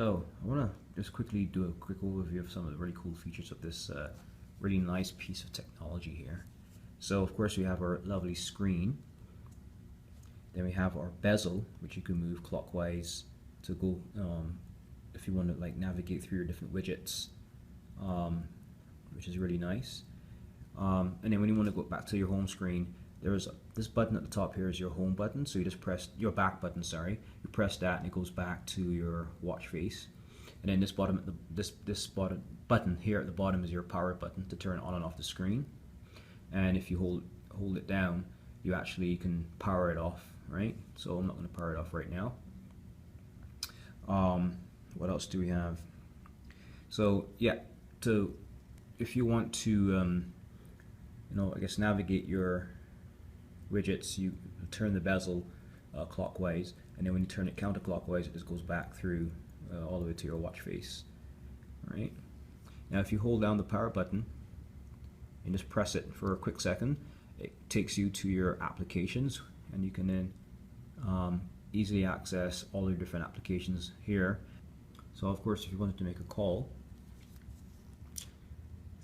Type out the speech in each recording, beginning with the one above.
So I want to just quickly do a quick overview of some of the really cool features of this really nice piece of technology here. So of course we have our lovely screen. Then we have our bezel, which you can move clockwise to go if you want to like navigate through your different widgets, which is really nice. And then when you want to go back to your home screen, there's this button at the top here is your home button. So you just press your back button. Sorry, you press that and it goes back to your watch face. And then this bottom, this button here at the bottom is your power button to turn on and off the screen. And if you hold it down, you actually can power it off, right? So I'm not going to power it off right now. What else do we have? So yeah, if you want to I guess navigate your widgets, you turn the bezel clockwise, and then when you turn it counterclockwise, it just goes back through all the way to your watch face. All right. Now, if you hold down the power button and just press it for a quick second, it takes you to your applications, and you can then easily access all your different applications here. So, of course, if you wanted to make a call,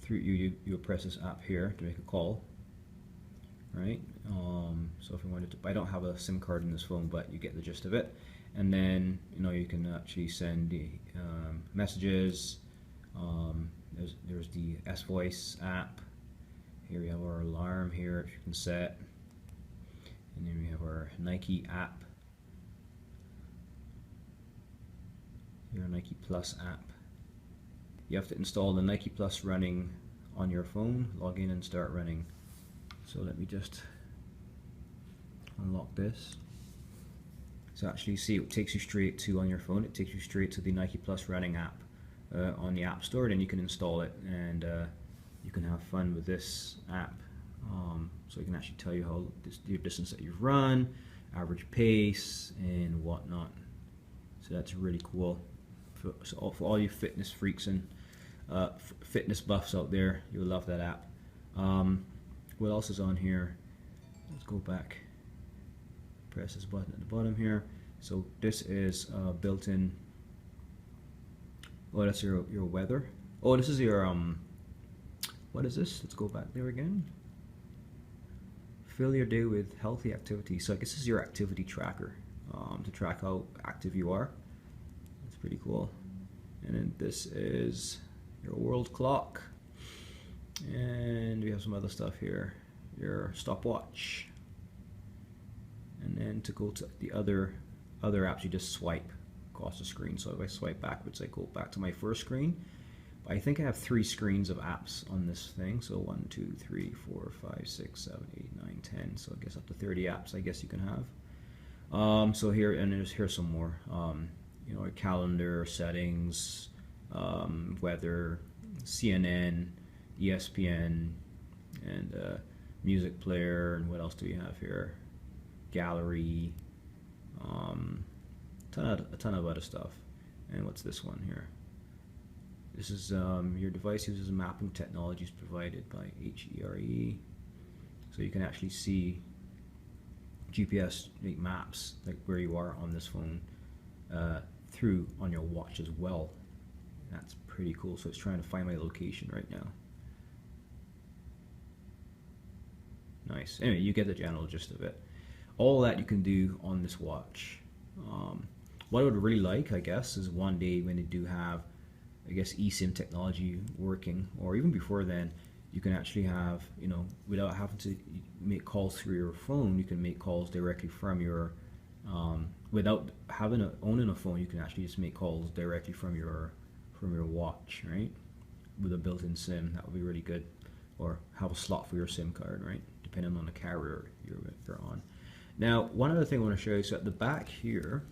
you'll press this app here to make a call, right? So if you wanted to, I don't have a SIM card in this phone, but you get the gist of it. And then you can actually send the messages. There's the S-Voice app. Here we have our alarm here, if you can set. And then we have our Nike app. Your Nike Plus app. You have to install the Nike Plus running on your phone, log in and start running. So let me just unlock this. So actually see, it takes you straight to, on your phone, it takes you straight to the Nike Plus running app on the App Store. Then you can install it, and you can have fun with this app. So it can actually tell you how your distance that you've run, average pace, and whatnot. So that's really cool. So for all you fitness freaks and fitness buffs out there, you'll love that app. What else is on here? Let's go back. Press this button at the bottom here. So this is built-in. Oh, that's your weather. Oh, this is your what is this? Let's go back there again. Fill your day with healthy activity. So I guess this is your activity tracker to track how active you are. That's pretty cool. And then this is your world clock, and we have some other stuff here, your stopwatch. And then to go to the other apps, you just swipe across the screen. So if I swipe backwards, I go back to my first screen. But I think I have 3 screens of apps on this thing. So 1, 2, 3, 4, 5, 6, 7, 8, 9, 10. So I guess up to 30 apps I guess you can have. So here, and here's some more. Calendar, settings, weather, CNN, ESPN, and music player, and what else do we have here? Gallery, a ton of other stuff. And what's this one here? This is your device uses mapping technologies provided by HERE. So you can actually see GPS maps like where you are on this phone through on your watch as well. That's pretty cool. So it's trying to find my location right now. Nice. Anyway, you get the general gist of it. All that you can do on this watch. What I would really like, I guess, is one day when they do have, I guess, eSIM technology working, or even before then, you can actually have, without having to make calls through your phone, you can make calls directly from your, without owning a phone, you can actually just make calls directly from your watch, right? With a built-in SIM, that would be really good. Or have a slot for your SIM card, right? Depending on the carrier you're on. Now, one other thing I want to show you, so at the back here,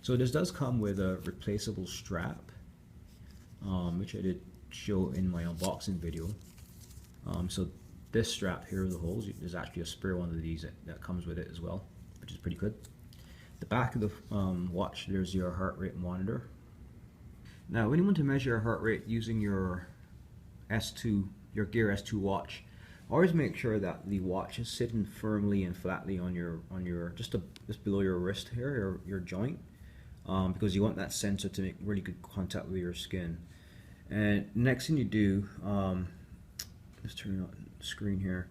so this does come with a replaceable strap, which I did show in my unboxing video. So this strap here, the holes, there's actually a spare one of these that comes with it as well, which is pretty good. The back of the watch, there's your heart rate monitor. Now, when you want to measure your heart rate using your S2, your Gear S2 watch, always make sure that the watch is sitting firmly and flatly on your just below your wrist here, your joint. because you want that sensor to make really good contact with your skin. And next thing you do, let's turn on the screen here.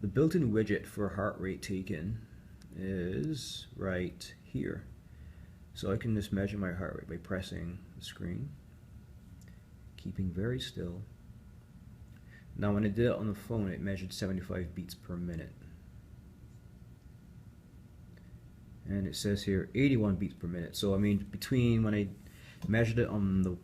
The built-in widget for heart rate taken is right here. So I can just measure my heart rate by pressing the screen, keeping very still. Now when I did it on the phone, it measured 75 beats per minute. And it says here 81 beats per minute. So I mean, between when I measured it on the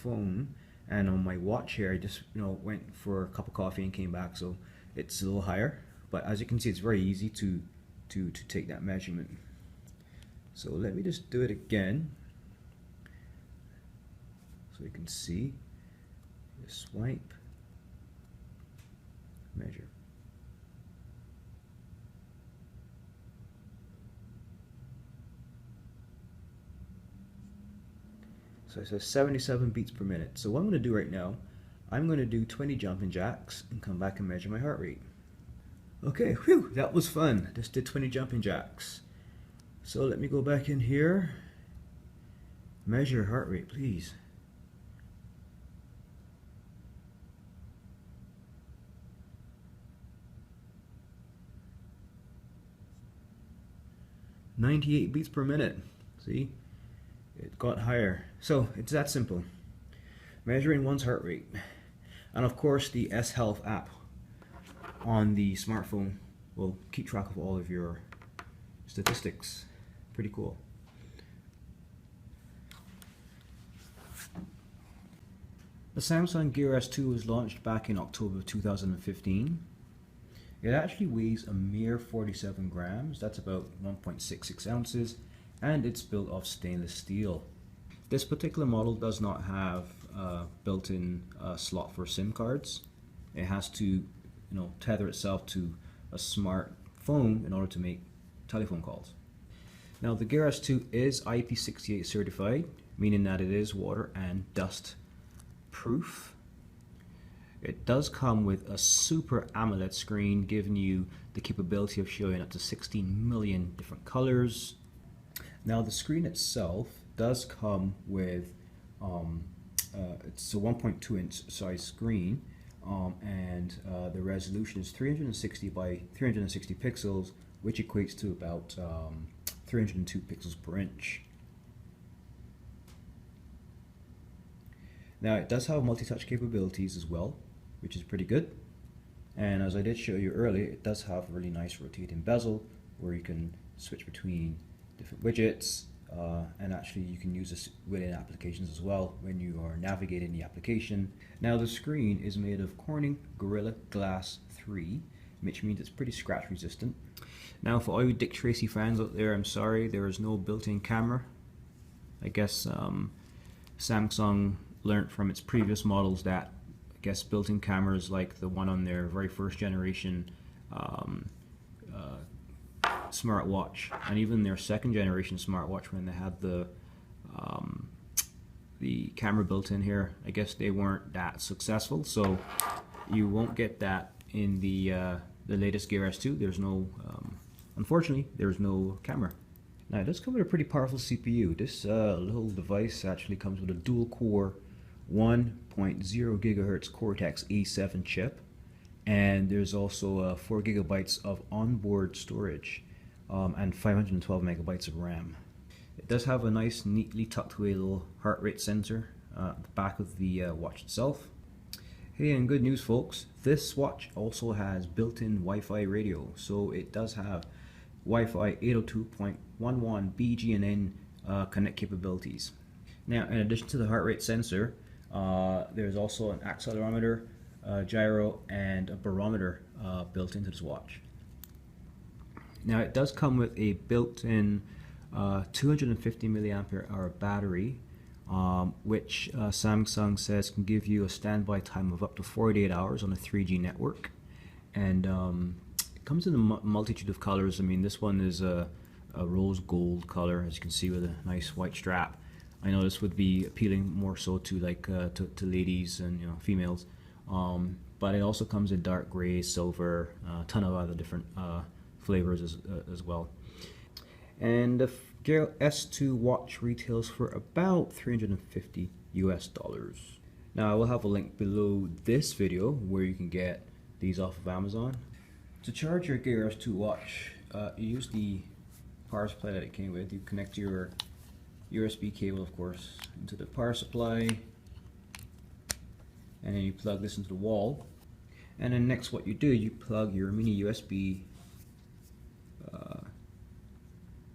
phone and on my watch here, I just went for a cup of coffee and came back, so it's a little higher. But as you can see, it's very easy to take that measurement. So let me just do it again, so you can see. Just swipe, measure. So it says 77 beats per minute. So what I'm going to do right now, I'm going to do 20 jumping jacks and come back and measure my heart rate. Okay, whew, that was fun. Just did 20 jumping jacks. So let me go back in here. Measure heart rate, please. "98 beats per minute." See? It got higher. So it's that simple. Measuring one's heart rate. And of course the S Health app on the smartphone will keep track of all of your statistics. Pretty cool. The Samsung Gear S2 was launched back in October 2015. It actually weighs a mere 47 grams, that's about 1.66 ounces, and it's built of stainless steel. This particular model does not have a built-in slot for SIM cards. It has to tether itself to a smartphone in order to make telephone calls. Now the Gear S2 is IP68 certified, meaning that it is water and dust proof. It does come with a Super AMOLED screen, giving you the capability of showing up to 16 million different colors. Now the screen itself does come with it's a 1.2 inch size screen, and the resolution is 360 by 360 pixels, which equates to about 302 pixels per inch. Now it does have multi-touch capabilities as well, which is pretty good. And as I did show you earlier, it does have a really nice rotating bezel where you can switch between different widgets, and actually you can use this within applications as well when you are navigating the application. Now the screen is made of Corning Gorilla Glass 3, which means it's pretty scratch resistant. Now for all you Dick Tracy fans out there, I'm sorry, there is no built-in camera. I guess Samsung learned from its previous models that built-in cameras like the one on their very first generation SmartWatch, and even their second generation SmartWatch, when they had the camera built in here, I guess they weren't that successful. So you won't get that in the latest Gear S2. There's no, unfortunately, there's no camera. Now it does come with a pretty powerful CPU. This little device actually comes with a dual-core 1.0 gigahertz Cortex A7 chip, and there's also 4 gigabytes of onboard storage, and 512 megabytes of RAM. It does have a nice, neatly tucked away little heart rate sensor at the back of the watch itself. Hey, and good news folks, this watch also has built-in Wi-Fi radio, so it does have Wi-Fi 802.11 BGNN connect capabilities. Now, in addition to the heart rate sensor, there's also an accelerometer, gyro, and a barometer built into this watch. Now it does come with a built-in 250 milliampere hour battery, which Samsung says can give you a standby time of up to 48 hours on a 3G network. And it comes in a multitude of colors. I mean, this one is a rose gold color, as you can see, with a nice white strap. I know this would be appealing more so to to ladies and females, but it also comes in dark gray, silver, a ton of other different flavors as well. And Gear S2 watch retails for about $350 US. Now I will have a link below this video where you can get these off of Amazon. To charge your Gear S2 watch, you use the power supply that it came with. You connect your USB cable, of course, into the power supply, and then you plug this into the wall. And then next, what you do, you plug your mini USB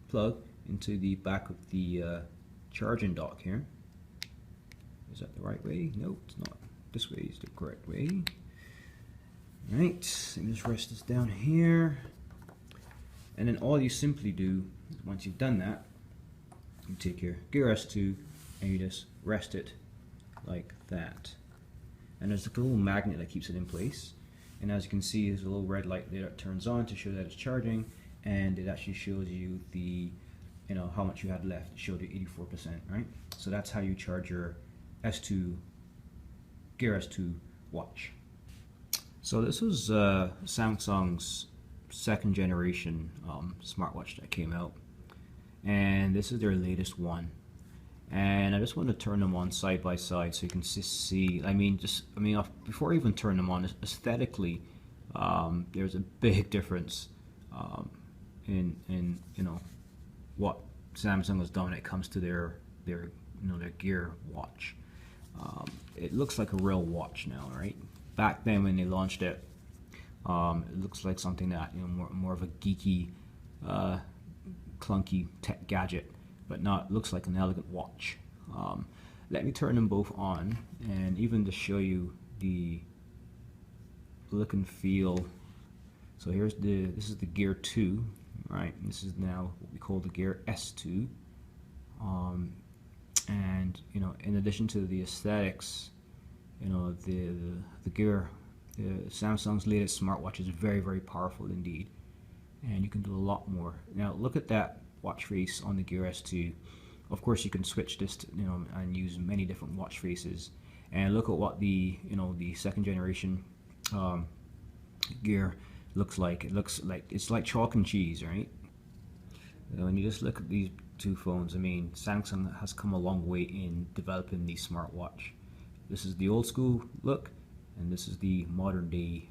plug into the back of the charging dock here. Is that the right way? No, it's not. This way is the correct way. Right, let me just rest this down here. And then all you simply do, once you've done that, you take your Gear S2 and you just rest it like that. And there's a little magnet that keeps it in place. And as you can see, there's a little red light there that turns on to show that it's charging, and it actually shows you the, how much you had left. It showed you 84%, right? So that's how you charge your Gear S2 watch. So this was Samsung's second generation smartwatch that came out, and this is their latest one. And I just want to turn them on side by side so you can see. Before I even turn them on, aesthetically, there's a big difference in what Samsung has done when it comes to their Gear watch. It looks like a real watch now, right? Back then when they launched it, it looks like something that more of a geeky, clunky tech gadget, but not looks like an elegant watch. Let me turn them both on, and even to show you the look and feel. So this is the Gear 2, right? This is now what we call the Gear S2. And in addition to the aesthetics, the Gear, Samsung's latest smartwatch is very, very powerful indeed, and you can do a lot more. Now look at that watch face on the Gear S2. Of course, you can switch this to, and use many different watch faces. And look at what the second generation Gear looks like. It looks like it's like chalk and cheese, right? When you just look at these two phones, Samsung has come a long way in developing the smartwatch. This is the old school look, and this is the modern day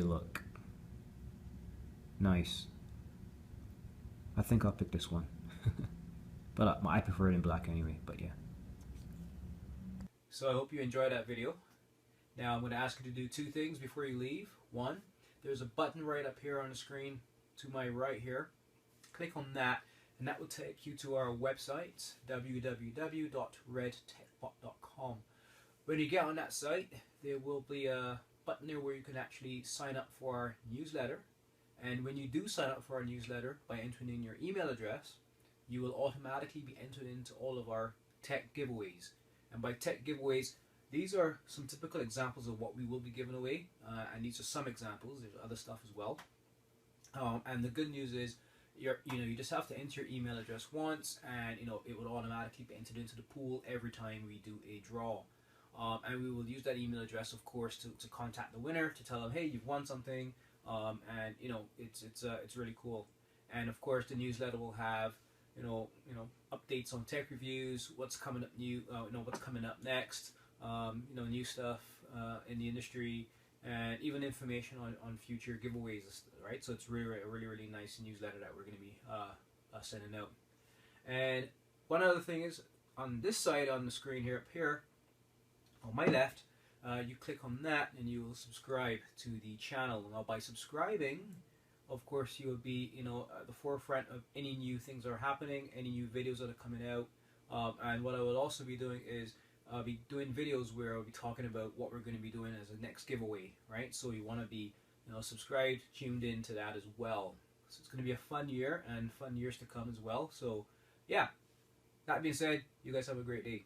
look. Nice. I think I'll pick this one. But I prefer it in black anyway, but yeah. So I hope you enjoyed that video. Now I'm going to ask you to do two things before you leave. One, there's a button right up here on the screen to my right here. Click on that, and that will take you to our website, www.redtechbot.com. When you get on that site, there will be a button there where you can actually sign up for our newsletter. And when you do sign up for our newsletter by entering in your email address, you will automatically be entered into all of our tech giveaways. And by tech giveaways, these are some typical examples of what we will be giving away, and these are some examples. There's other stuff as well. And the good news is, you just have to enter your email address once, and it will automatically be entered into the pool every time we do a draw. And we will use that email address, of course, to contact the winner, to tell them, hey, you've won something. And it's really cool. And of course, the newsletter will have updates on tech reviews, what's coming up new, what's coming up next, new stuff in the industry, and even information on future giveaways, right? So it's really nice newsletter that we're going to be sending out. And one other thing is, on this side on the screen here, up here on my left, you click on that and you will subscribe to the channel. Now by subscribing, of course, you will be at the forefront of any new things that are happening, any new videos that are coming out. And what I will also be doing is I'll be doing videos where I'll be talking about what we're going to be doing as a next giveaway, right? So you want to be subscribed, tuned in to that as well. So it's going to be a fun year and fun years to come as well. So yeah, that being said, you guys have a great day.